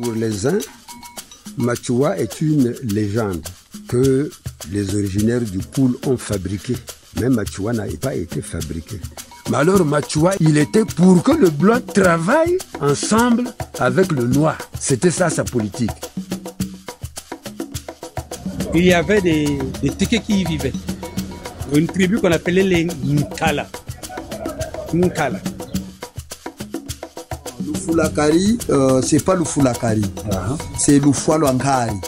Pour les uns, Machoua est une légende que les originaires du Poul ont fabriquée. Mais Machoua n'a pas été fabriqué. Mais alors Machoua, il était pour que le blanc travaille ensemble avec le noir. C'était ça sa politique. Il y avait des Téké qui y vivaient. Une tribu qu'on appelait les Nkala. Nkala. Le Foulakari, c'est pas le Foulakari, c'est le Foualankari.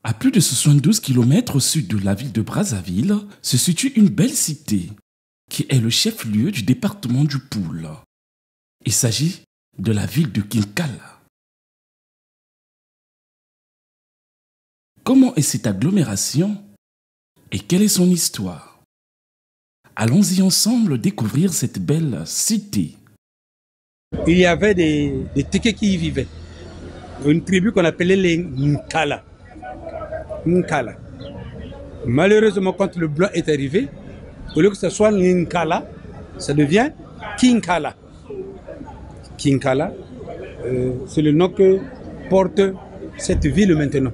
À plus de 72 km au sud de la ville de Brazzaville se situe une belle cité qui est le chef-lieu du département du Poul. Il s'agit de la ville de Kinkala. Comment est cette agglomération et quelle est son histoire? Allons-y ensemble découvrir cette belle cité. Il y avait des Téké qui y vivaient. Une tribu qu'on appelait les Nkala. Nkala. Malheureusement, quand le blanc est arrivé, au lieu que ce soit Nkala, ça devient Kinkala. Kinkala, c'est le nom que porte cette ville maintenant.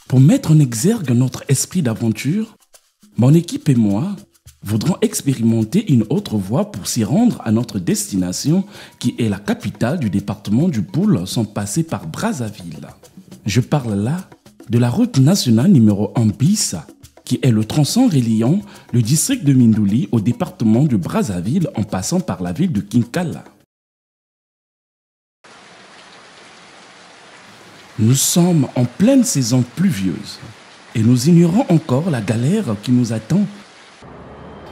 Pour mettre en exergue notre esprit d'aventure, mon équipe et moi voudrons expérimenter une autre voie pour s'y rendre à notre destination qui est la capitale du département du Poul sans passer par Brazzaville. Je parle là de la route nationale numéro 1 bis qui est le tronçon reliant le district de Mindouli au département de Brazzaville en passant par la ville de Kinkala. Nous sommes en pleine saison pluvieuse et nous ignorons encore la galère qui nous attend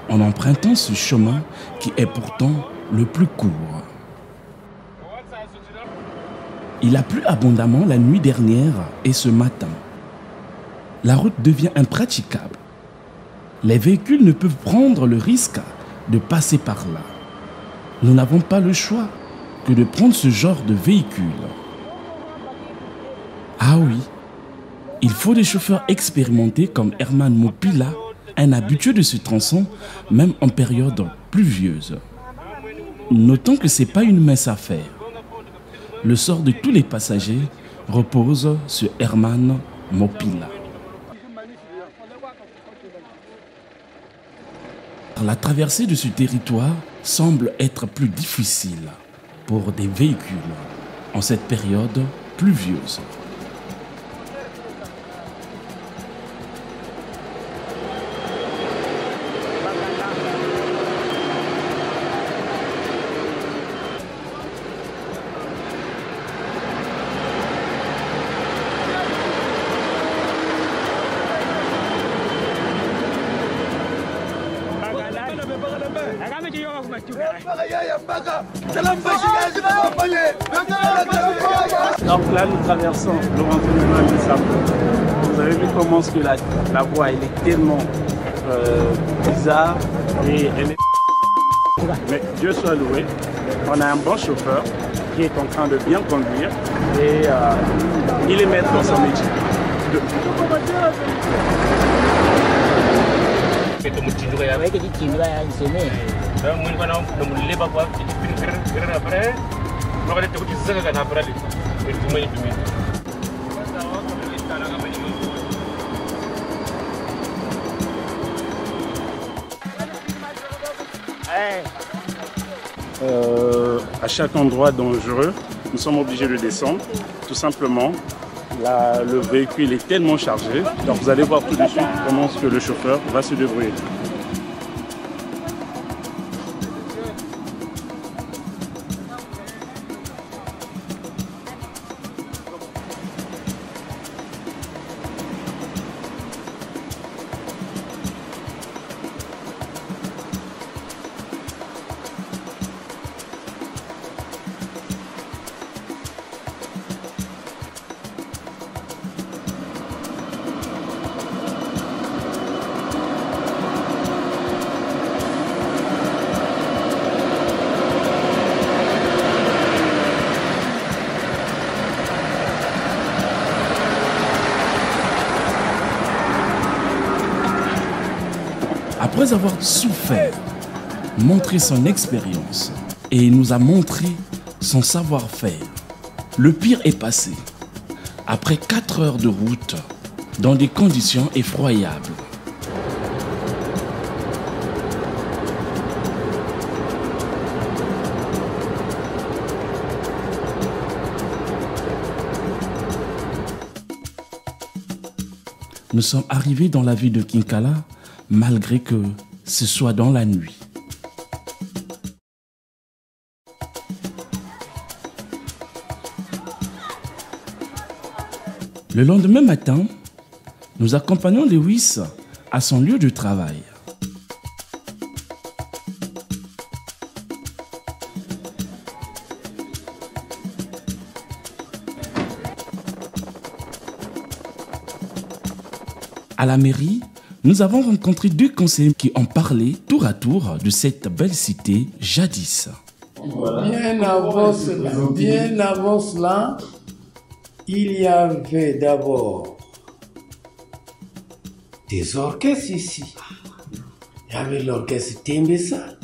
en empruntant ce chemin qui est pourtant le plus court. Il a plu abondamment la nuit dernière et ce matin. La route devient impraticable. Les véhicules ne peuvent prendre le risque de passer par là. Nous n'avons pas le choix que de prendre ce genre de véhicule. Ah oui, il faut des chauffeurs expérimentés comme Herman Mopila, un habitué de ce tronçon, même en période pluvieuse. Notons que ce n'est pas une mince affaire. Le sort de tous les passagers repose sur Herman Mopila. La traversée de ce territoire semble être plus difficile pour des véhicules en cette période pluvieuse. Donc là, nous traversons le rencontrement de Sabo. Vous avez vu comment que la voie elle est tellement bizarre et elle est... Mais Dieu soit loué, on a un bon chauffeur qui est en train de bien conduire et il est maître dans son métier. À chaque endroit dangereux, nous sommes obligés de descendre. Tout simplement, le véhicule est tellement chargé. Donc vous allez voir tout de suite comment que le chauffeur va se débrouiller. Après avoir souffert, montré son expérience et il nous a montré son savoir-faire. Le pire est passé. Après 4 heures de route, dans des conditions effroyables. Nous sommes arrivés dans la ville de Kinkala, malgré que ce soit dans la nuit. Le lendemain matin, nous accompagnons Lewis à son lieu de travail. À la mairie, nous avons rencontré 2 conseillers qui ont parlé tour à tour de cette belle cité jadis. Bien avant cela, il y avait d'abord des orchestres ici. Il y avait l'orchestre Tembessa,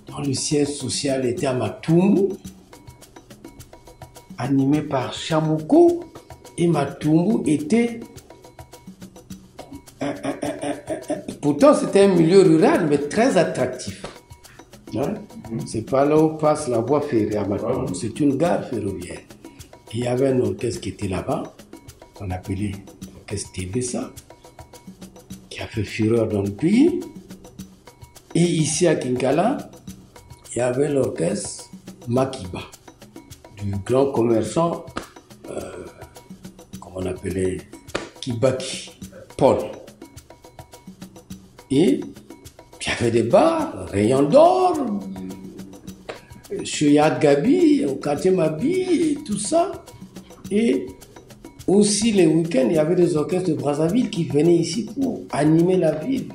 dont le siège social était à Matumbu, animé par Chamoko. Et Matumbu était... Pourtant, c'était un milieu rural, mais très attractif. Hein? C'est pas là où passe la voie ferrée à Matumbu, c'est une gare ferroviaire. Et il y avait un orchestre qui était là-bas, qu'on appelait l'orchestre Tembessa, qui a fait fureur dans le pays. Et ici à Kinkala, il y avait l'orchestre Makiba, du grand commerçant on appelait Kibaki, Paul. Et il y avait des bars, Rayon d'Or, chez Yad Gabi, au quartier Mabi, et tout ça. Et aussi les week-ends, il y avait des orchestres de Brazzaville qui venaient ici pour animer la ville.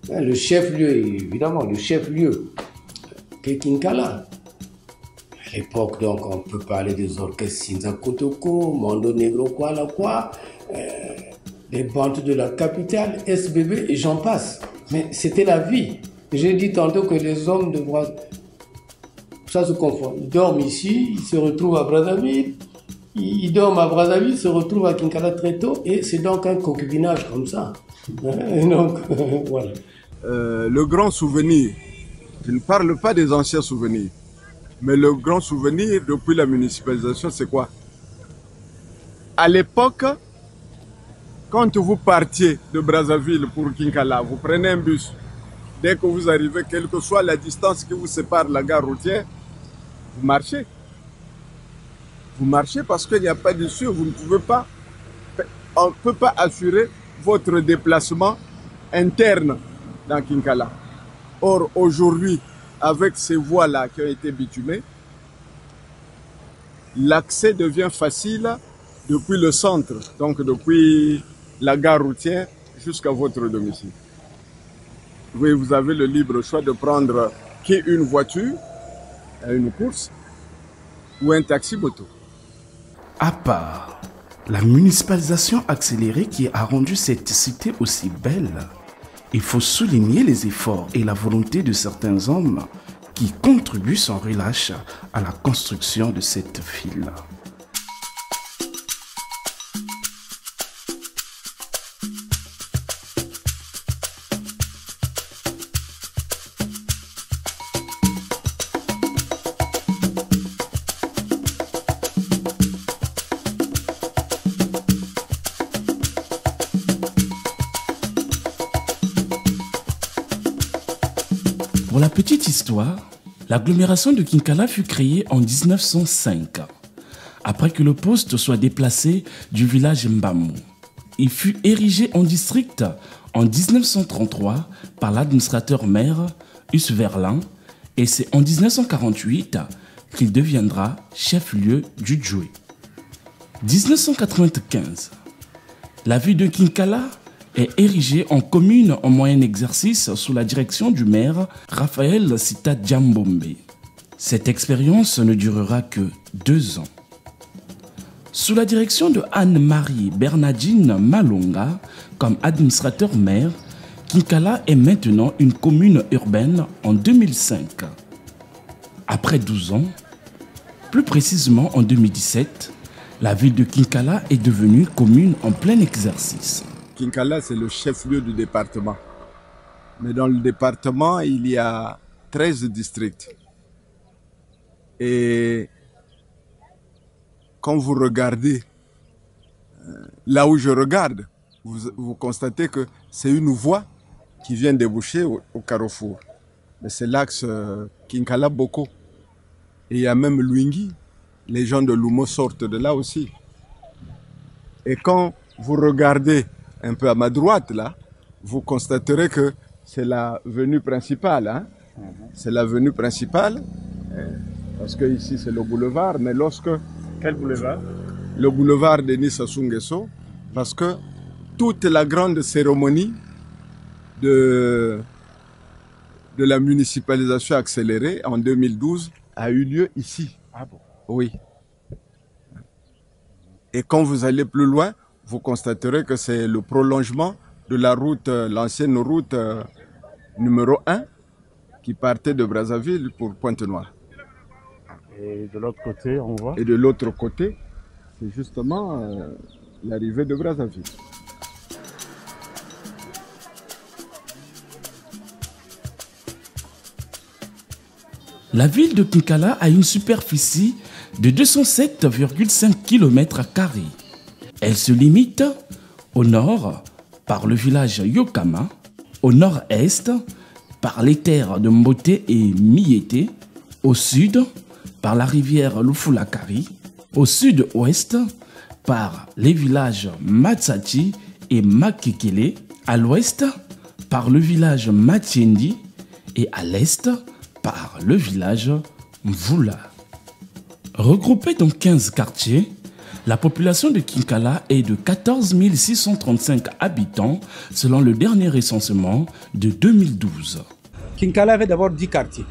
Le chef-lieu, évidemment, le chef-lieu, Kinkala. À l'époque, donc, on peut parler des orchestres Sinza Kotoko, Mondo Negro Kuala, les bandes de la capitale, SBB, et j'en passe. Mais c'était la vie. J'ai dit tantôt que les hommes de Brazzaville, ça se confond. Ils dorment ici, ils se retrouvent à Brazzaville, ils dorment à Brazzaville, ils se retrouvent à Kinkala très tôt, et c'est donc un concubinage comme ça. Donc, voilà. Le grand souvenir, je ne parle pas des anciens souvenirs, mais le grand souvenir depuis la municipalisation, c'est quoi? À l'époque, quand vous partiez de Brazzaville pour Kinkala, vous prenez un bus. Dès que vous arrivez, quelle que soit la distance qui vous sépare de la gare routière, vous marchez. Vous marchez parce qu'il n'y a pas d'issue, vous ne pouvez pas, on ne peut pas assurer votre déplacement interne dans Kinkala. Or, aujourd'hui, avec ces voies-là qui ont été bitumées, l'accès devient facile depuis le centre, donc depuis la gare routière jusqu'à votre domicile. Oui, vous avez le libre choix de prendre une voiture, une course, ou un taxi moto. À part la municipalisation accélérée qui a rendu cette cité aussi belle, il faut souligner les efforts et la volonté de certains hommes qui contribuent sans relâche à la construction de cette ville. Pour la petite histoire, l'agglomération de Kinkala fut créée en 1905, après que le poste soit déplacé du village Mbamu. Il fut érigé en district en 1933 par l'administrateur maire Us Verlin et c'est en 1948 qu'il deviendra chef-lieu du Djoué. 1995, la ville de Kinkala est érigée en commune en moyen exercice sous la direction du maire Raphaël Sita Djambombe. Cette expérience ne durera que 2 ans. Sous la direction de Anne-Marie Bernardine Malonga comme administrateur maire, Kinkala est maintenant une commune urbaine en 2005. Après 12 ans, plus précisément en 2017, la ville de Kinkala est devenue commune en plein exercice. Kinkala, c'est le chef-lieu du département. Mais dans le département, il y a 13 districts. Et quand vous regardez, là où je regarde, vous constatez que c'est une voie qui vient déboucher au carrefour. Mais c'est l'axe Kinkala-Boko. Et il y a même Luingui. Les gens de Lumo sortent de là aussi. Et quand vous regardez un peu à ma droite, là, vous constaterez que c'est la venue principale. Hein? C'est la venue principale. Parce que ici, c'est le boulevard. Mais lorsque... Quel boulevard? Le boulevard Denis Sassou Nguesso. Parce que toute la grande cérémonie de la municipalisation accélérée en 2012 a eu lieu ici. Ah bon? Oui. Et quand vous allez plus loin, vous constaterez que c'est le prolongement de la route, l'ancienne route numéro 1 qui partait de Brazzaville pour Pointe-Noire. Et de l'autre côté, on voit? Et de l'autre côté, c'est justement l'arrivée de Brazzaville. La ville de Kinkala a une superficie de 207,5 km². Elle se limite au nord par le village Yokama, au nord-est par les terres de Mbote et Miete, au sud par la rivière Lufulakari, au sud-ouest par les villages Matsachi et Makekele, à l'ouest par le village Matiendi et à l'est par le village Mvula. Regroupée dans 15 quartiers, la population de Kinkala est de 14 635 habitants selon le dernier recensement de 2012. Kinkala avait d'abord 10 quartiers.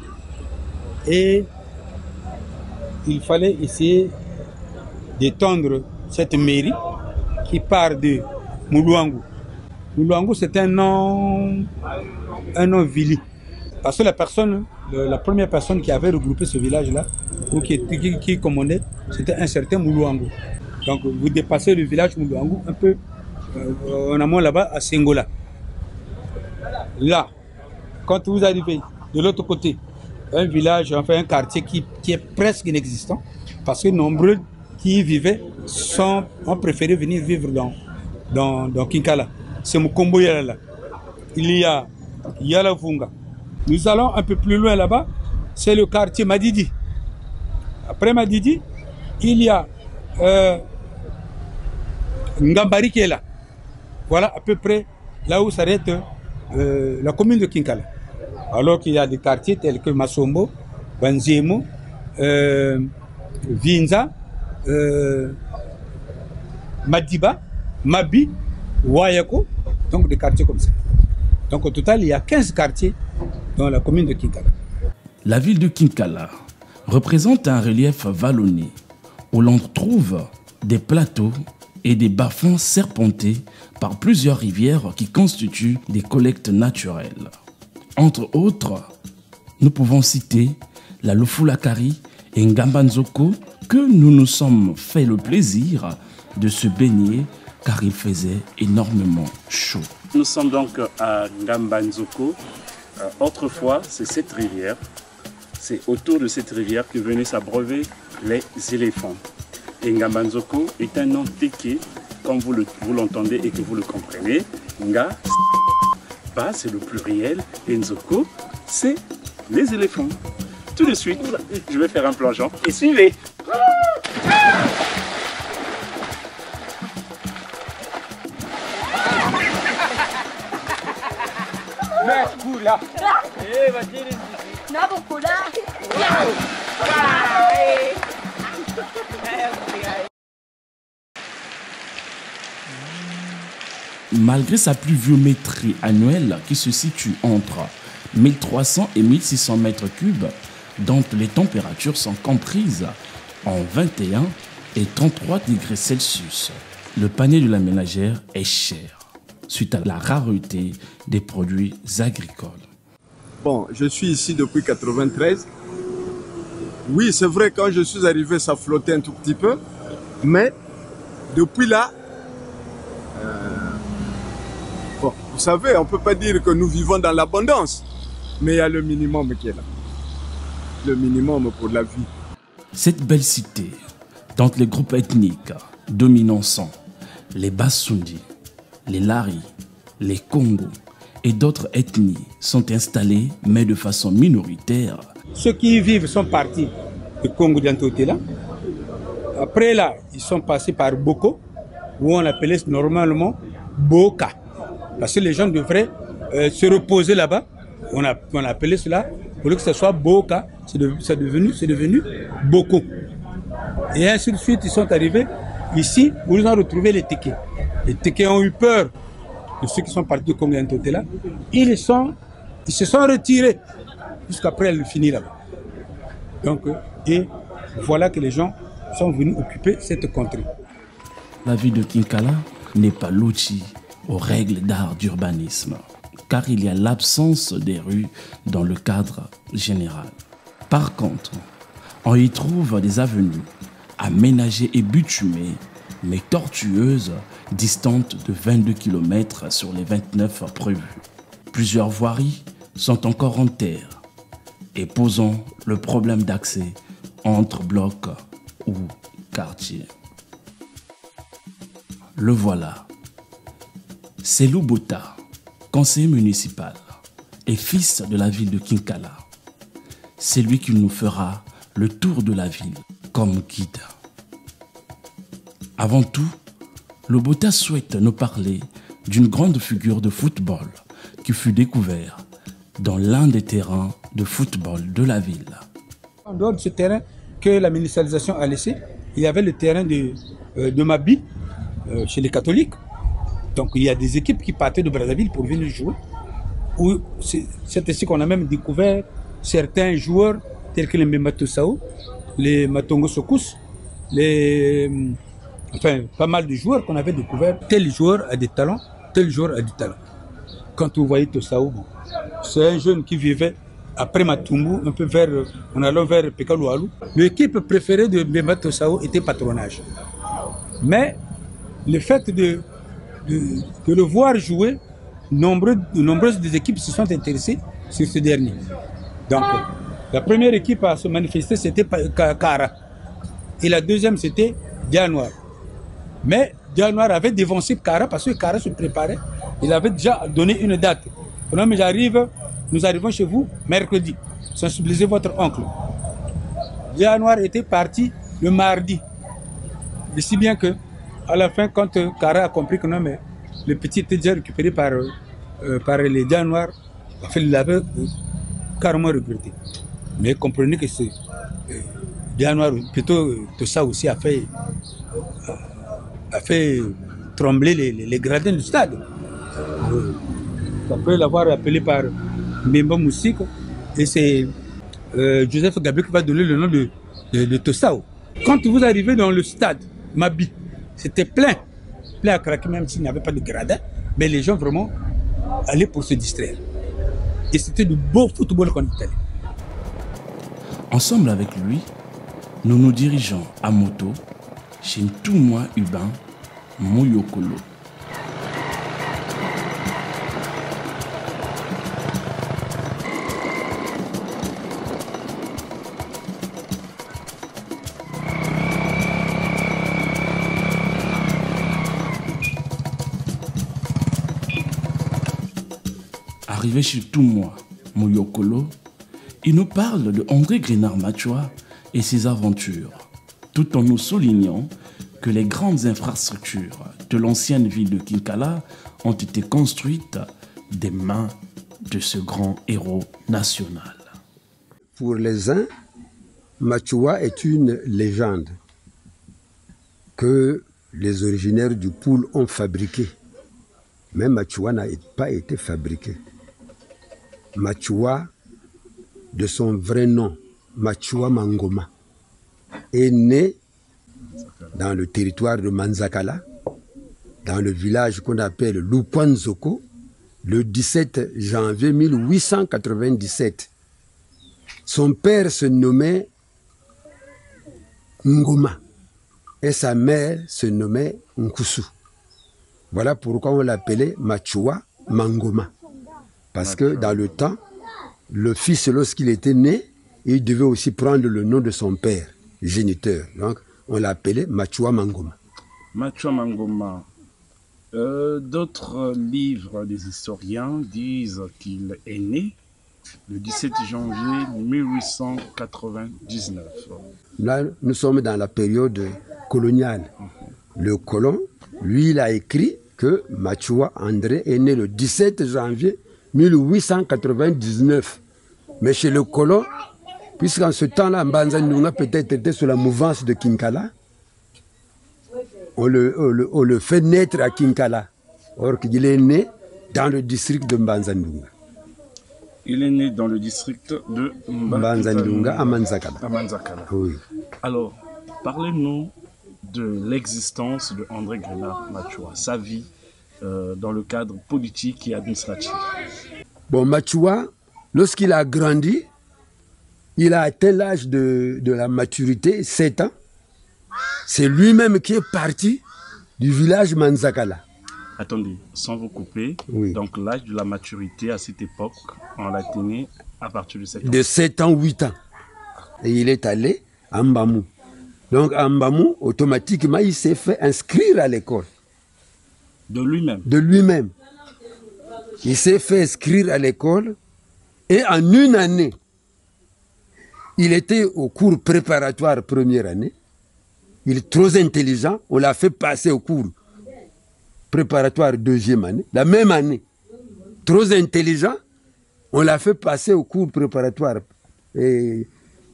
Et il fallait essayer d'étendre cette mairie qui part de Muluangu. Muluangu, c'est un nom vili. Parce que la première personne qui avait regroupé ce village-là, ou qui commandait, c'était un certain Muluangu. Donc vous dépassez le village Muluangu un peu en amont là-bas à Sengola. Là, quand vous arrivez de l'autre côté, un village, enfin un quartier qui est presque inexistant, parce que nombreux qui y vivaient ont préféré venir vivre dans Kinkala. C'est Mukomboya là. Il y a Yalavunga. Nous allons un peu plus loin là-bas, c'est le quartier Madidi. Après Madidi, il y a Ngambari qui est là. Voilà à peu près là où s'arrête la commune de Kinkala. Alors qu'il y a des quartiers tels que Masombo, Banzemo, Vinza, Madiba, Mabi, Wayako, donc des quartiers comme ça. Donc au total, il y a 15 quartiers dans la commune de Kinkala. La ville de Kinkala représente un relief vallonné où l'on trouve des plateaux et des bas-fonds serpentés par plusieurs rivières qui constituent des collectes naturelles. Entre autres, nous pouvons citer la Lufulakari et Ngambanzoko que nous nous sommes fait le plaisir de se baigner car il faisait énormément chaud. Nous sommes donc à Ngambanzoko. Autrefois, c'est cette rivière. C'est autour de cette rivière que venaient s'abreuver les éléphants. Et Ngambanzoko est un nom téké, comme vous l'entendez et que vous le comprenez. Nga, c'est le pluriel, et Nzoko, c'est les éléphants. Tout de suite, je vais faire un plongeon et suivez. Malgré sa pluviométrie annuelle qui se situe entre 1300 et 1600 mètres cubes, dont les températures sont comprises en 21 et 33 degrés Celsius, le panier de la ménagère est cher. suite à la rareté des produits agricoles. Bon, je suis ici depuis 1993. Oui, c'est vrai, quand je suis arrivé, ça flottait un tout petit peu. Mais depuis là, bon, vous savez, on ne peut pas dire que nous vivons dans l'abondance. Mais il y a le minimum qui est là. Le minimum pour la vie. Cette belle cité, dont les groupes ethniques dominants sont les Bassoundi, les Lari, les Congo et d'autres ethnies sont installés, mais de façon minoritaire. Ceux qui y vivent sont partis du Congo d'Antotela. Après là, ils sont passés par Boko, où on appelait normalement Boka. Parce que les gens devraient se reposer là-bas. On appelait cela, pour que ce soit Boka, c'est devenu Boko. Et ainsi de suite, ils sont arrivés ici, où ils ont retrouvé les Tékés. Les Tékés ont eu peur de ceux qui sont partis du Congo d'Antotela. Ils se sont retirés jusqu'après elle finit là-bas. Donc, et voilà que les gens sont venus occuper cette contrée. La ville de Kinkala n'est pas lotie aux règles d'art d'urbanisme, car il y a l'absence des rues dans le cadre général. Par contre, on y trouve des avenues aménagées et bitumées, mais tortueuses, distantes de 22 km sur les 29 prévues. Plusieurs voiries sont encore en terre et posant le problème d'accès entre blocs ou quartiers. Le voilà. C'est Lubota, conseiller municipal et fils de la ville de Kinkala. C'est lui qui nous fera le tour de la ville comme guide. Avant tout, Lubota souhaite nous parler d'une grande figure de football qui fut découvert dans l'un des terrains de football de la ville. En dehors de ce terrain que la municipalisation a laissé, il y avait le terrain de Mabi, chez les catholiques. Donc il y a des équipes qui partaient de Brazzaville pour venir jouer. C'est ainsi qu'on a même découvert certains joueurs tels que les Memato Sao, les Matongo Sokus, enfin pas mal de joueurs qu'on avait découvert. Tel joueur a des talents, tel joueur a du talent. Quand vous voyez Tosao, bon, c'est un jeune qui vivait après Matumbu, un peu en allant vers Pekaloualou. L'équipe préférée de Memato Tosao était Patronage. Mais le fait de le voir jouer, nombreuses des équipes se sont intéressées sur ce dernier. Donc, la première équipe à se manifester, c'était Kara. Et la deuxième, c'était Dianoir. Mais Dianoir avait dévancé Kara parce que Kara se préparait. Il avait déjà donné une date. Mais nous arrivons chez vous mercredi. Sensibilisez votre oncle. Dianoir était parti le mardi. Et si bien que, à la fin, quand Kara a compris que non, mais le petit était déjà récupéré par les Dianoirs, il l'avait carrément regretté. Mais comprenez que ce Dianoir, plutôt tout ça aussi a fait trembler les gradins du stade. Après l'avoir appelé par Mbemba Moussik, et c'est Joseph Gabriel qui va donner le nom de Tossao. Quand vous arrivez dans le stade Mabi, c'était plein à craquer, même s'il n'y avait pas de gradin, mais les gens vraiment allaient pour se distraire. Et c'était du beau football qu'on était allé. Ensemble avec lui, nous nous dirigeons à moto chez Ntumwa Ubin Mouyokolo. Arrivé chez Ntumwa Mouyokolo, il nous parle de André Grenard Machua et ses aventures, tout en nous soulignant que les grandes infrastructures de l'ancienne ville de Kinkala ont été construites des mains de ce grand héros national. Pour les uns, Machua est une légende que les originaires du Poul ont fabriquée. Mais Machua n'a pas été fabriqué. Machua, de son vrai nom, Machua Mangoma, est né dans le territoire de Manzakala dans le village qu'on appelle Lukwanzoko, le 17 janvier 1897. Son père se nommait Ngoma et sa mère se nommait Nkusu. Voilà pourquoi on l'appelait Machua Mangoma. Parce que dans le temps, le fils, lorsqu'il était né, il devait aussi prendre le nom de son père, géniteur. Donc, on l'appelait Machua Mangoma. Machua Mangoma. D'autres livres des historiens disent qu'il est né le 17 janvier 1899. Là, nous sommes dans la période coloniale. Le colon, lui, il a écrit que Machua André est né le 17 janvier 1899. Mais chez le colon, puisqu'en ce temps-là, Mbanza Ndunga peut-être était sous la mouvance de Kinkala, on le fait naître à Kinkala. Or qu'il est né dans le district de Mbanza Ndunga. Il est né dans le district de Mbanza Ndunga à Manzakala. Oui. Alors, parlez-nous de l'existence de André Grenard Machua, sa vie dans le cadre politique et administratif. Bon, Machua, lorsqu'il a grandi, il a atteint l'âge de la maturité, 7 ans. C'est lui-même qui est parti du village Manzakala. Attendez, sans vous couper, oui. Donc l'âge de la maturité à cette époque, on l'a tenu à partir de 7 ans. De 7 ans, 8 ans. Et il est allé à Mbamou. Donc à Mbamou, automatiquement, il s'est fait inscrire à l'école. De lui-même? De lui-même. Il s'est fait inscrire à l'école et en une année, il était au cours préparatoire première année. Il est trop intelligent, on l'a fait passer au cours préparatoire deuxième année. La même année, trop intelligent, on l'a fait passer au cours préparatoire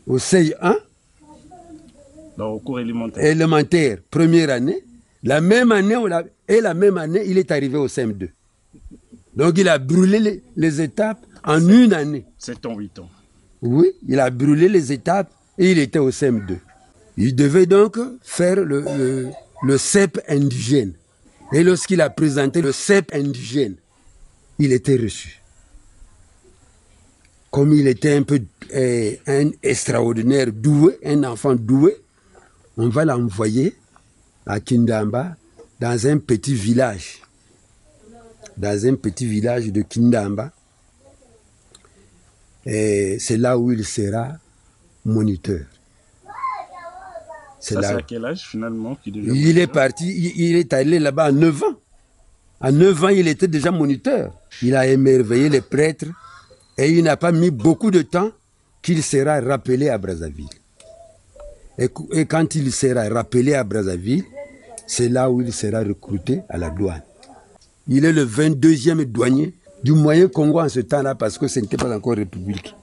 au CEI 1. Donc, au cours élémentaire. Élémentaire, première année. La même année, la même année, il est arrivé au CM2. Donc il a brûlé les étapes en une année. 7 ans, 8 ans. Oui, il a brûlé les étapes et il était au CM2. Il devait donc faire le CEP indigène. Et lorsqu'il a présenté le CEP indigène, il était reçu. Comme il était un peu un extraordinaire doué, un enfant doué, on va l'envoyer à Kindamba, dans un petit village. Dans un petit village de Kindamba. Et c'est là où il sera moniteur. C'est à quel âge finalement qu'il devient Il est parti, il est allé là-bas à 9 ans. À 9 ans, il était déjà moniteur. Il a émerveillé les prêtres et il n'a pas mis beaucoup de temps qu'il sera rappelé à Brazzaville. Et quand il sera rappelé à Brazzaville, c'est là où il sera recruté à la douane. Il est le 22e douanier du Moyen Congo en ce temps-là parce que ce n'était pas encore république.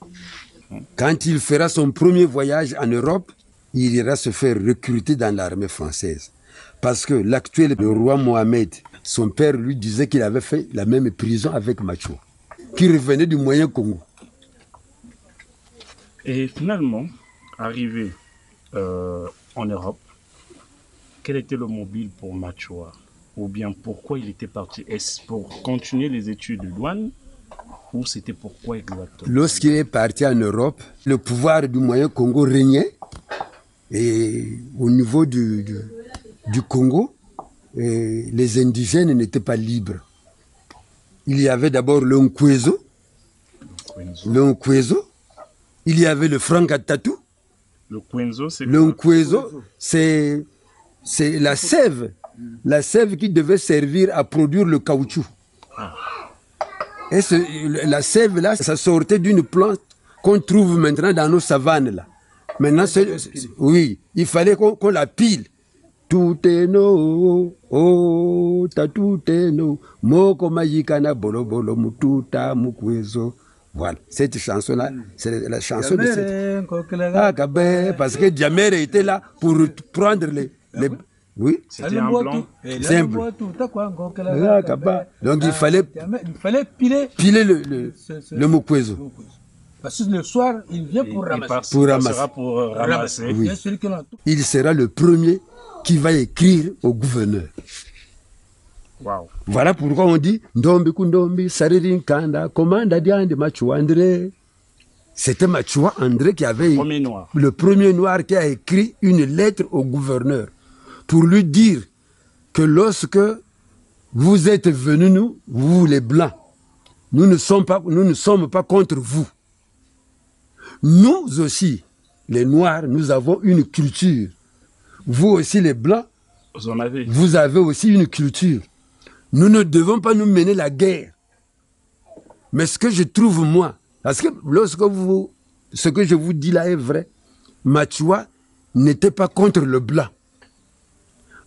Quand il fera son premier voyage en Europe, il ira se faire recruter dans l'armée française. Parce que l'actuel roi Mohamed, son père lui disait qu'il avait fait la même prison avec Machua, qui revenait du Moyen Congo. Et finalement, arrivé en Europe, quel était le mobile pour Machua? Ou bien pourquoi il était parti? Est-ce pour continuer les études de douane? Ou c'était pourquoi exactement? Lorsqu'il est parti en Europe, le pouvoir du Moyen Congo régnait. Et au niveau du Congo, les indigènes n'étaient pas libres. Il y avait d'abord le Nkwezo. Il y avait le Frankatatu. Le Nkwezo, c'est le Nkwezo, c'est la sève. La sève qui devait servir à produire le caoutchouc. Ah. Et la sève là, ça sortait d'une plante qu'on trouve maintenant dans nos savanes là. Maintenant, oui, il fallait qu'on la pile. Tout est no, oh, ta tout est no, moko majikana bolo bolo mututa mukwezo. Voilà, cette chanson-là, c'est la chanson de cette... Ah, parce que Djamere était là pour prendre les... Oui, c'était un blanc. Simple. Donc il fallait piler le mukwezo. Parce que le soir, il vient pour ramasser. Pour ramasser. Oui. Il sera le premier qui va écrire au gouverneur. Wow. Voilà pourquoi on dit Ndombi Kundombi, Saririn Kanda, Commanda Diande Machua André. C'était Machua André qui avait le premier noir qui a écrit une lettre au gouverneur pour lui dire que lorsque vous êtes venus, nous, vous les blancs, nous ne sommes pas contre vous. Nous aussi, les noirs, nous avons une culture. Vous aussi, les blancs, vous avez aussi une culture. Nous ne devons pas nous mener la guerre. Mais ce que je trouve, moi, parce que ce que je vous dis là est vrai, Machua n'était pas contre le blanc.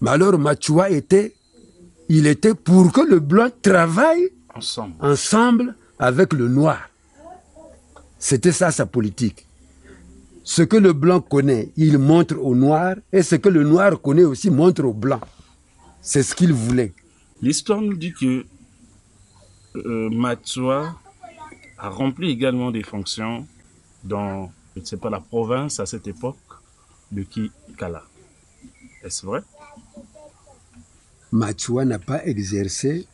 Mais alors Machua était pour que le blanc travaille ensemble avec le noir. C'était ça sa politique. Ce que le blanc connaît, il montre au noir, et ce que le noir connaît aussi montre au blanc. C'est ce qu'il voulait. L'histoire nous dit que Machua a rempli également des fonctions dans, je ne sais pas, la province à cette époque de Kikala. Est-ce vrai? Machua n'a pas exercé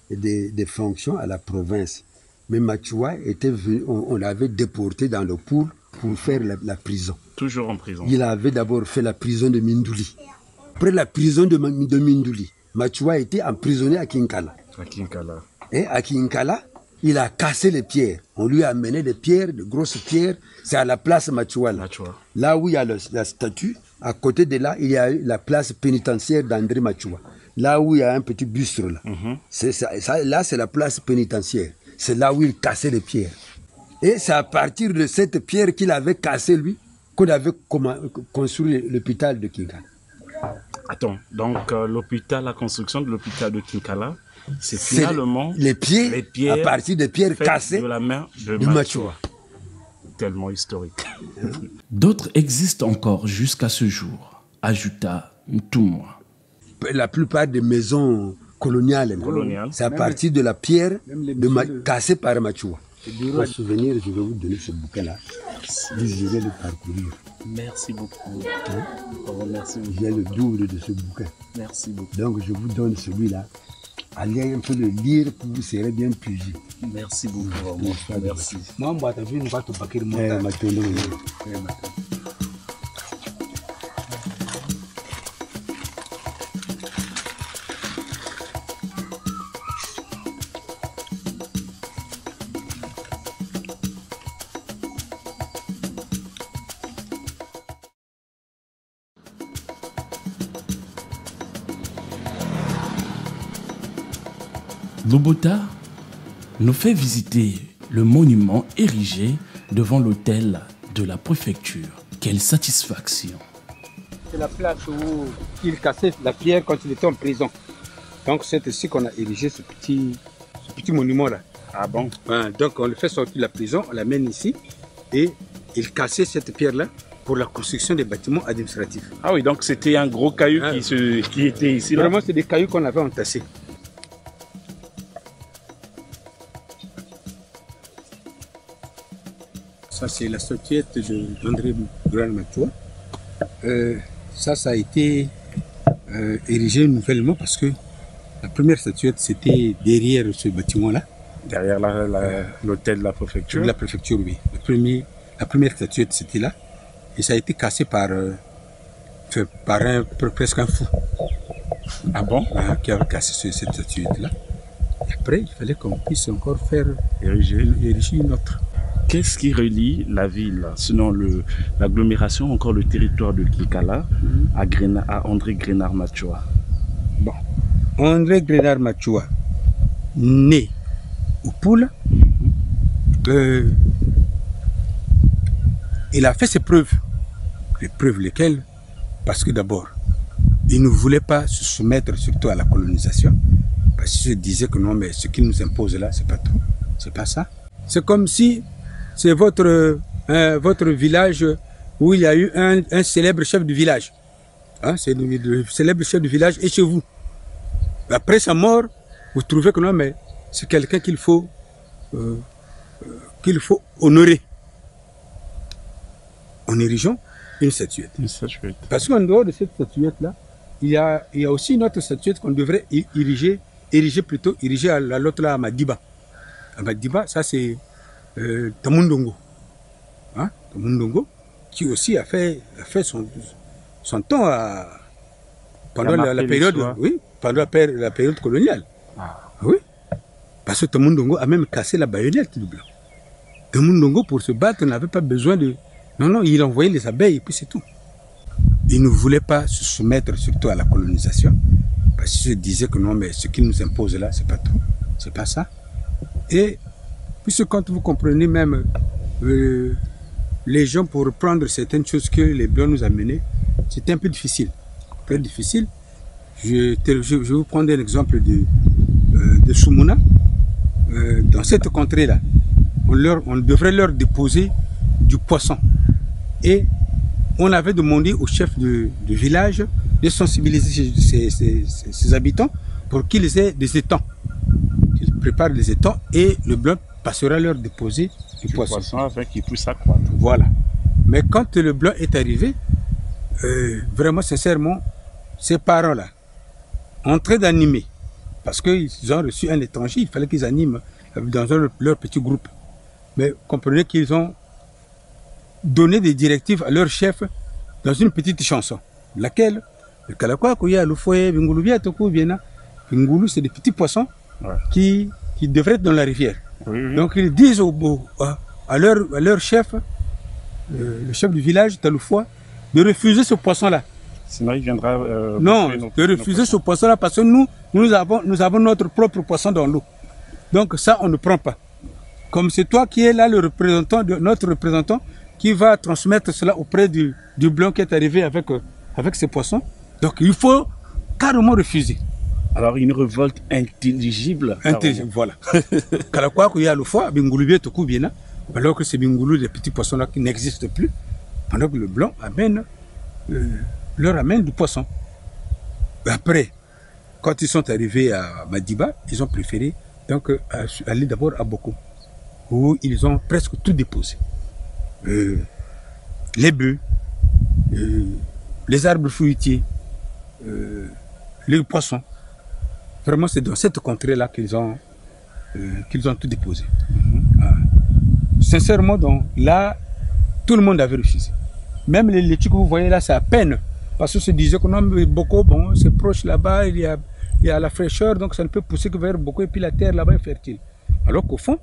des fonctions à la province. Mais Machua on l'avait déporté dans le Poul pour faire la prison. Toujours en prison. Il avait d'abord fait la prison de Mindouli. Après la prison de Mindouli, Machua était emprisonné à Kinkala. À Kinkala. Et à Kinkala, il a cassé les pierres. On lui a amené des pierres, de grosses pierres. C'est à la place Machua. Là où il y a la statue, à côté de là, il y a la place pénitentiaire d'André Machua. Là où il y a un petit buste là. Là, c'est la place pénitentiaire. C'est là où il cassait les pierres. Et c'est à partir de cette pierre qu'il avait cassée, lui, qu'on avait construit l'hôpital de Kinkala. Attends, donc la construction de l'hôpital de Kinkala, c'est finalement les pierres à partir des pierres cassées de la main de Machua. Tellement historique. D'autres existent encore jusqu'à ce jour, ajouta Ntumwa. La plupart des maisons coloniales, c'est à partir de la pierre cassée par Machua. Pour souvenir, je vais vous donner ce bouquin-là. Vous irez le parcourir. Merci beaucoup. J'ai le double de ce bouquin. Merci beaucoup. Donc je vous donne celui-là. Allez un peu le lire, vous serez bien pugé. Merci beaucoup. Merci. Lobota nous fait visiter le monument érigé devant l'hôtel de la préfecture. Quelle satisfaction! C'est la place où il cassait la pierre quand il était en prison. Donc c'est ici qu'on a érigé ce petit monument-là. Ah bon? Donc on le fait sortir de la prison, on l'amène ici et il cassait cette pierre-là pour la construction des bâtiments administratifs. Ah oui, donc c'était un gros caillou qui était ici là? Vraiment, c'est des cailloux qu'on avait entassés. Ça, c'est la statuette d'André Machua. Ça a été érigé nouvellement parce que la première statuette, c'était derrière ce bâtiment-là. Derrière l'hôtel de la préfecture? La préfecture, oui. La première statuette, c'était là. Et ça a été cassé par presque un fou. Ah bon? Qui avait cassé cette statuette-là. Et après, il fallait qu'on puisse encore ériger une autre. Qu'est-ce qui relie la ville, sinon l'agglomération, encore le territoire de Kikala, à André Grenard Machua? Bon, André Grenard Machua, né au Poul, il a fait ses preuves. Les preuves lesquelles? Parce que d'abord, il ne voulait pas se soumettre surtout à la colonisation, parce qu'il se disait que non, mais ce qu'il nous impose là, c'est pas tout, c'est pas ça. C'est comme si c'est votre village où il y a eu un célèbre chef de village. C'est le célèbre chef de village est chez vous. Après sa mort, vous trouvez que non, mais c'est quelqu'un qu'il faut honorer. En érigeant une statuette. Parce qu'en dehors de cette statuette-là, il y a aussi une autre statuette qu'on devrait ériger érigé à l'autre là, à Madiba. À Madiba, ça c'est Tamundongo. Hein? Tamundongo, qui aussi a fait son temps pendant la période, oui, pendant la période coloniale. Ah. Oui. Parce que Tamundongo a même cassé la baïonnette du blanc. Tamundongo, pour se battre, n'avait pas besoin de... Non, il envoyait les abeilles et puis c'est tout. Il ne voulait pas se soumettre surtout à la colonisation. Parce qu'il se disait que non, mais ce qu'il nous impose là, c'est pas tout. C'est pas ça. Et puisque quand vous comprenez même les gens pour reprendre certaines choses que les Blancs nous amenaient, c'était un peu difficile. Très difficile. Je vais vous prendre un exemple de Soumouna. Dans cette contrée-là, on devrait leur déposer du poisson. Et on avait demandé au chef du village de sensibiliser ses habitants pour qu'ils aient des étangs. Qu'ils préparent des étangs et le blanc passera leur déposer du poisson afin qu'ils puissent s'accroître. Voilà. Mais quand le blanc est arrivé, vraiment sincèrement, ces parents-là, en train d'animer, parce qu'ils ont reçu un étranger, il fallait qu'ils animent dans leur petit groupe. Mais comprenez qu'ils ont donné des directives à leur chef dans une petite chanson, laquelle le Kalakwa, le Foye, Bingulu, Bingulu, c'est des petits poissons qui devraient être dans la rivière. Oui. Donc ils disent à leur chef, le chef du village, Taloufoua, de refuser ce poisson-là. Sinon il viendra... non, de refuser ce poisson-là parce que nous avons notre propre poisson dans l'eau. Donc ça, on ne prend pas. Comme c'est toi qui es là, notre représentant, qui va transmettre cela auprès du blanc qui est arrivé avec ses poissons. Donc il faut carrément refuser. Alors une révolte intelligible. Intelligible, voilà. Kalakwa kuya le fois, Bingulu toku biena, alors que c'est Bingulu, les petits poissons là qui n'existent plus, pendant que le blanc leur amène du poisson. Après, quand ils sont arrivés à Madiba, ils ont préféré donc aller d'abord à Boko, où ils ont presque tout déposé. Les bœufs, les arbres fruitiers, les poissons. Vraiment, c'est dans cette contrée-là qu'ils ont tout déposé. Sincèrement, donc, là, tout le monde avait refusé. Même les laitiers que vous voyez là, c'est à peine. Parce que se disait que non, Boko, bon, c'est proche là-bas, il y a la fraîcheur, donc ça ne peut pousser que vers Boko, et puis la terre là-bas est fertile. Alors qu'au fond,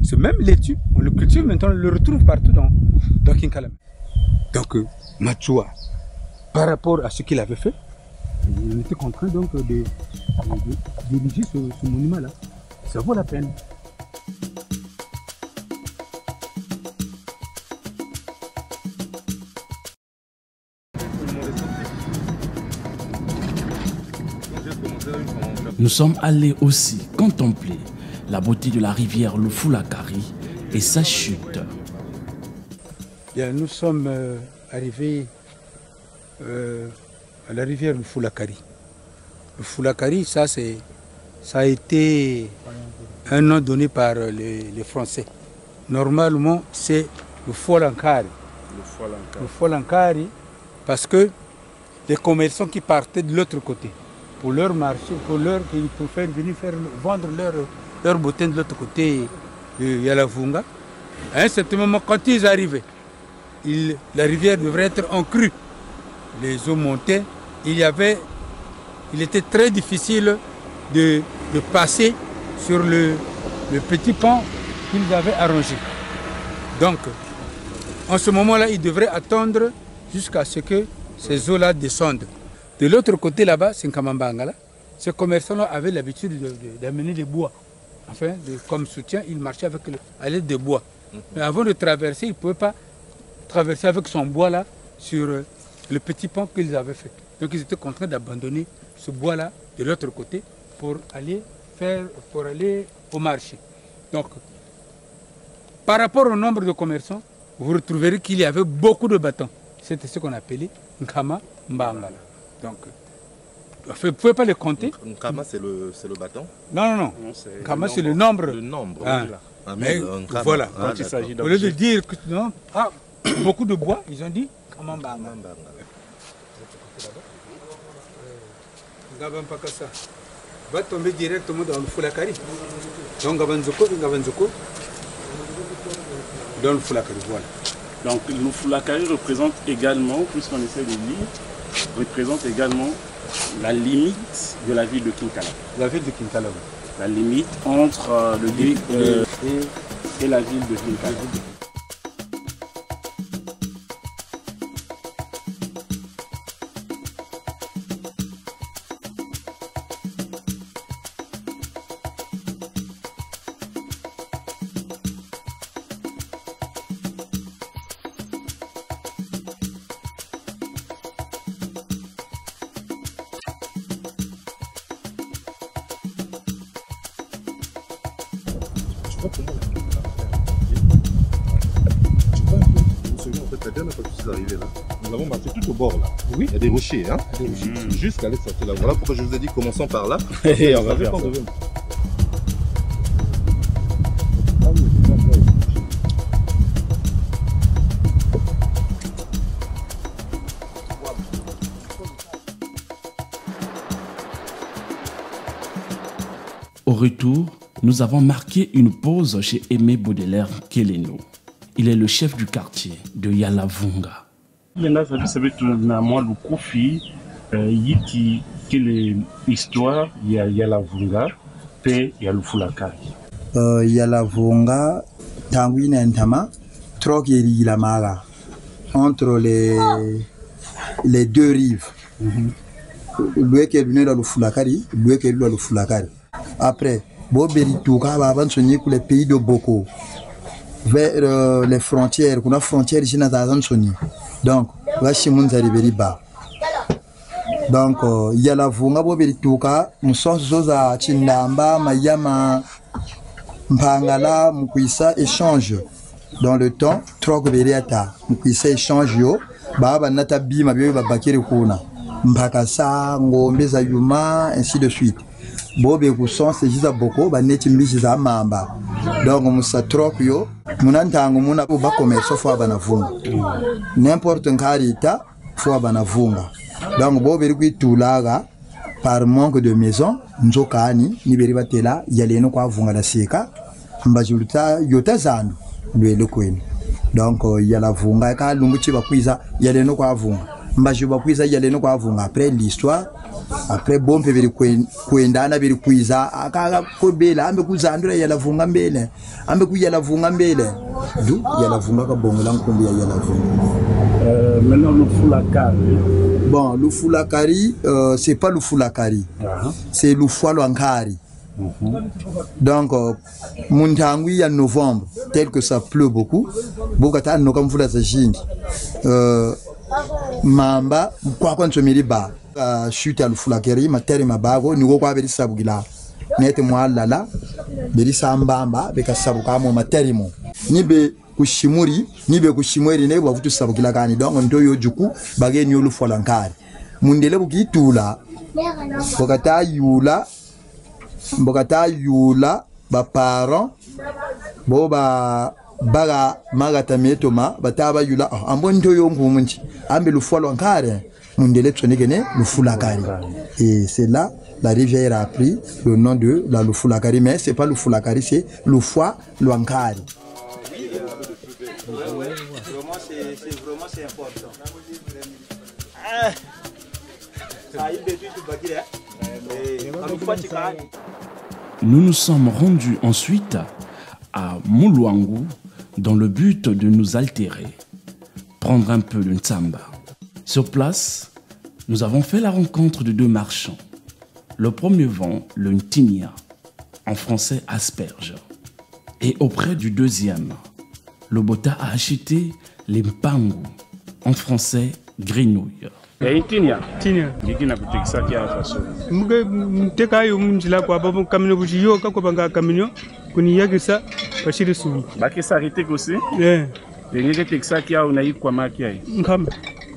ce même laitue, on le cultive maintenant, on le retrouve partout dans Kinkalame. Donc, Machoua, par rapport à ce qu'il avait fait, on était contraint donc de diriger ce monument-là. Ça vaut la peine. Nous sommes allés aussi contempler la beauté de la rivière Lufulakari et sa chute. Bien, nous sommes arrivés à la rivière Lufulakari. Lufulakari, ça a été un nom donné par les Français. Normalement, c'est le Folankari. Le Folankari, parce que les commerçants qui partaient de l'autre côté, pour leur marché, pour venir vendre leur bouteille de l'autre côté de Yalavunga. À un certain moment, quand ils arrivaient, la rivière devrait être en crue. Les eaux montaient. Il était très difficile de passer sur le petit pont qu'ils avaient arrangé. Donc, en ce moment-là, ils devraient attendre jusqu'à ce que ces eaux-là descendent. De l'autre côté là-bas, c'est Nkamambangala. Ces commerçants-là avaient l'habitude d'amener des bois. Enfin, comme soutien, ils marchaient à l'aide de bois. Mais avant de traverser, ils ne pouvaient pas traverser avec son bois-là sur le petit pont qu'ils avaient fait. Donc ils étaient contraints d'abandonner ce bois-là de l'autre côté pour aller au marché. Donc, par rapport au nombre de commerçants, vous retrouverez qu'il y avait beaucoup de bâtons. C'était ce qu'on appelait Nkama Mbangala. Donc, vous ne pouvez pas les compter. Nkama, c'est le bâton? Non. Nkama, c'est le nombre. Le nombre, mais voilà. Quand il s'agit au lieu de dire que non, beaucoup de bois, ils ont dit Nkama Mbangala. va tomber directement dans le Foulakari. Donc Gabanzoko, dans le Foulakari, voilà. Donc le Foulakari représente également, puisqu'on essaie de lire, représente également la limite de la ville de Kinkala. La ville de Kinkala, oui. La limite entre le Gris et la ville de Kinkala. La dernière fois que je suis arrivé là, nous avons marché tout au bord là. Oui. Il y a des rochers, hein. Jusqu'à aller sortir là. Voilà pourquoi je vous ai dit commençons par là. Et on va faire ça. Au retour, nous avons marqué une pause chez Aimé Baudelaire Keleno. Il est le chef du quartier de Yalavunga. Maintenant, ça veut être le Kofi, Yiti, quelle est l'histoire, il y a Yalavunga, et il y a le Foulakari. Yalavunga, Tanguina Ntama, Trokiri la Mara, entre les deux rives. Lui qui est venu dans le Foulakari, lui qui est venu dans le Foulakari. Après, Boberi Touka va avancer pour les pays de Boko. Vers les frontières, qu'on a frontières ici dans Tanzanie. Donc, donc, il y a la Vunga Boberi Touka, nous sommes à Chindamba, Mayama, Mpangala, Moukwissa échange. Dans le temps, Trok Beriata, Moukwissa échange yo, Baba Natabi, Mabio Babakiri Kuna, Mpakasa, Ngombe Zayuma, ainsi de suite. Bobe Gousson, c'est juste à Boko, Baneti Mbisa Mamba. Donc, on se troque yo, mon entend mon abo bas commerce, faut banavunga. N'importe un carita, faut banavunga. Donc, Bobe tout là, par manque de maison, Nzokani, Niberibatela, Yaleno kwa vunga la seka, Mbajulta, Yota Zandu, lui le queen. Donc, Yalavunga, car l'umuchi bapuisa, Yaleno kwa vunga. Mbajubapuisa, Yaleno kwa vunga. Après l'histoire, après bon peveri kuendana biri kuiza akaga kobela ambe kuzandura Yalavunga mbele ambe ku Yalavunga mbele du Yalavunga ka bongo la nkombi ya Yalavunga. Maintenant le Foulakari. Bon, le Foulakari c'est pas le Foulakari. C'est le Foulakari. Donc Muntangui en novembre, tel que ça pleut beaucoup, Bogata no comme fula sajingi. Mamba kwa kwa nsomiriba chute à l'Foulakari, ma terre ma bago, ni kwa beri sabugila. Nete mwalala, beri sambamba, beka sabuka mo materimo. Nibe kushimuri, nibe kushimuri ne bavutu sabugila kani. Donc ndoyo juku bagé ni Foulakari. Mundele bukitula, bokata yula, ba parents, boba baga magata metoma, bataba yula, ambon ndoyo ngumunchi, ambe Foulakari. Mundele Tsonegene, le Foulakari. Et c'est là, la rivière a pris le nom de la Foulakari, mais c'est pas le Foulakari, c'est le Foulakari. Nous nous sommes rendus ensuite à Moulwangu dans le but de nous altérer, prendre un peu de Ntsamba. Sur place, nous avons fait la rencontre de deux marchands. Le premier vend le Ntinia, en français asperge. Et auprès du deuxième, le Bota a acheté les Mpangu, en français grenouille. Ntinia. Ngikina kutekisa kia faso. Mteka yo mjila kwa babo kamino bujiyo kako banga kamino kuni yagisa bashiri sumi. Baki sarite kosi? Yeah. Ngeke tekisa kia unayi kwa makia. Nkama.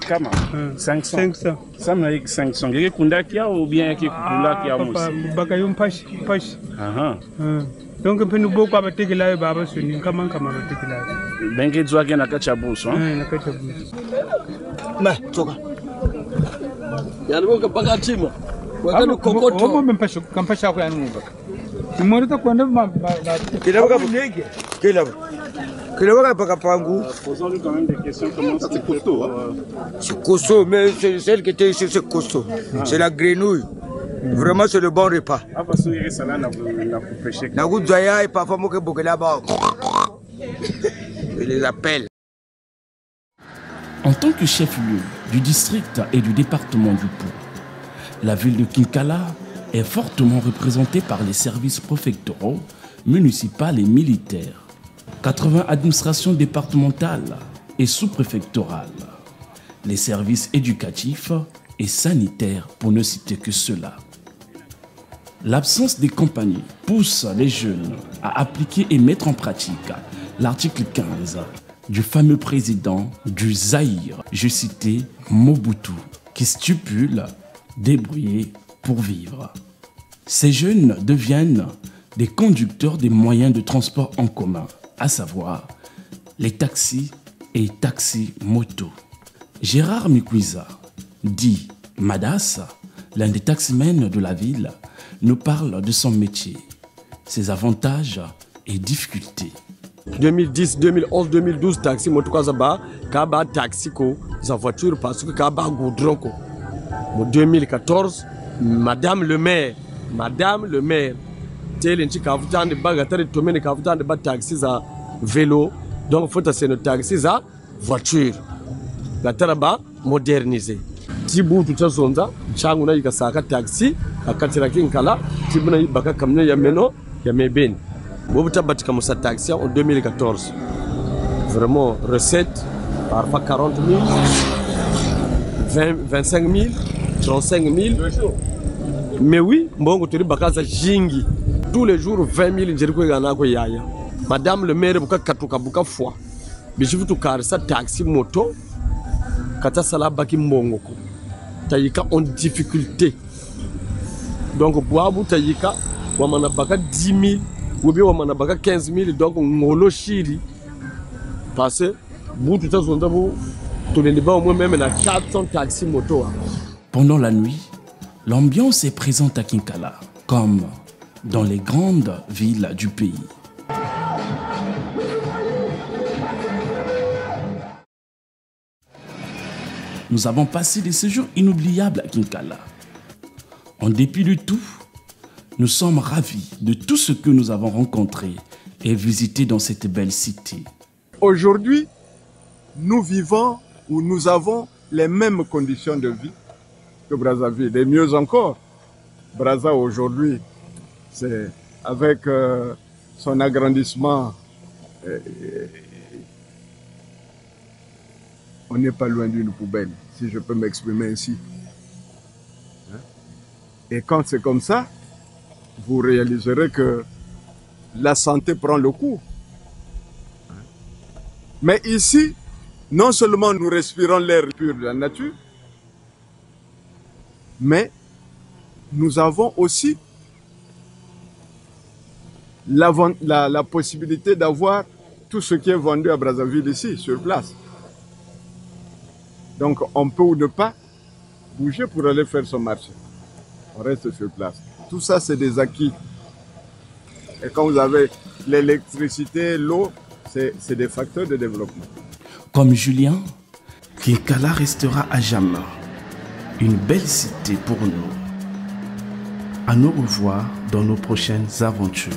Kama 500. Ça m'a dit 500. Ngeke kunda kia ou bien yake kula kia mosi? Baka yo mpashi. Aha. Donc mpenu boko abatekela yo baba suni kama abatekela. Benke dzwa kia nakacha boso, hein? Nakacha boso. Ma toka. Yaliboka baka tima. wakano kokoto mempa kampasha kwa numba kimorita kwa ndema Kila baka pangu. Posons-lui quand même des questions. Comment c'est costaud, hein? C'est costaud, mais celle qui était ici, c'est costaud. C'est la grenouille. Vraiment, c'est le bon repas. Je les appelle. En tant que chef-lieu du district et du département du Pau, la ville de Kinkala est fortement représentée par les services préfectoraux, municipaux et militaires. 80 administrations départementales et sous-préfectorales, les services éducatifs et sanitaires pour ne citer que cela. L'absence des compagnies pousse les jeunes à appliquer et mettre en pratique l'article 15 du fameux président du Zaïre, je citais Mobutu, qui stipule « débrouiller pour vivre ». Ces jeunes deviennent des conducteurs des moyens de transport en commun, à savoir les taxis et taxis-motos. Gérard Mikwiza, dit Madas, l'un des taximens de la ville, nous parle de son métier, ses avantages et difficultés. 2010, 2011, 2012, taxi moto kazaba, kaba taxi ko, za voiture parce que kaba goudron ko. En 2014, Madame le maire, telenchi kavutande bagatari tomene kavutande ba taxi za vélo, donc faut c'est nos taxi za voiture. Gataraba modernisé. Tibu tutazonza, changu na ikasaka taxi, akatira Kinkala, tibu na ibaka kamne ya meno, ya mebeni. Bobuta batika musa taxi en 2014. Vraiment recette, parfois 40 000, 20, 25 000, 35 000. Mais oui, mbongo turi bakaza jingi. Tous les jours 20 000 njeri ko gana ko yaya. Madame le maire buka katuka buka fois. Bishifu tukarisa taxi moto. Kata sala baki mbongo ko. Tayika en difficulté. Donc boabu tayika wamana baka 10 000 ou bien wamana baka 15 000 donc ngolo shiri. Parce que bout tout ça zonda bu to le ba au moins même na 400 taxi moto. Pendant la nuit, l'ambiance est présente à Kinkala, comme dans les grandes villes du pays. Nous avons passé des séjours inoubliables à Kinkala. En dépit de tout, nous sommes ravis de tout ce que nous avons rencontré et visité dans cette belle cité. Aujourd'hui, nous vivons ou nous avons les mêmes conditions de vie que Brazzaville. Et mieux encore, Brazza aujourd'hui, c'est avec son agrandissement, on n'est pas loin d'une poubelle, si je peux m'exprimer ainsi. Et quand c'est comme ça, vous réaliserez que la santé prend le coup. Mais ici, non seulement nous respirons l'air pur de la nature, mais nous avons aussi la possibilité d'avoir tout ce qui est vendu à Brazzaville ici, sur place. Donc on peut ou ne pas bouger pour aller faire son marché. On reste sur place. Tout ça, c'est des acquis. Et quand vous avez l'électricité, l'eau, c'est des facteurs de développement. Comme Julien, Kinkala restera à jamais une belle cité pour nous. À nous revoir dans nos prochaines aventures.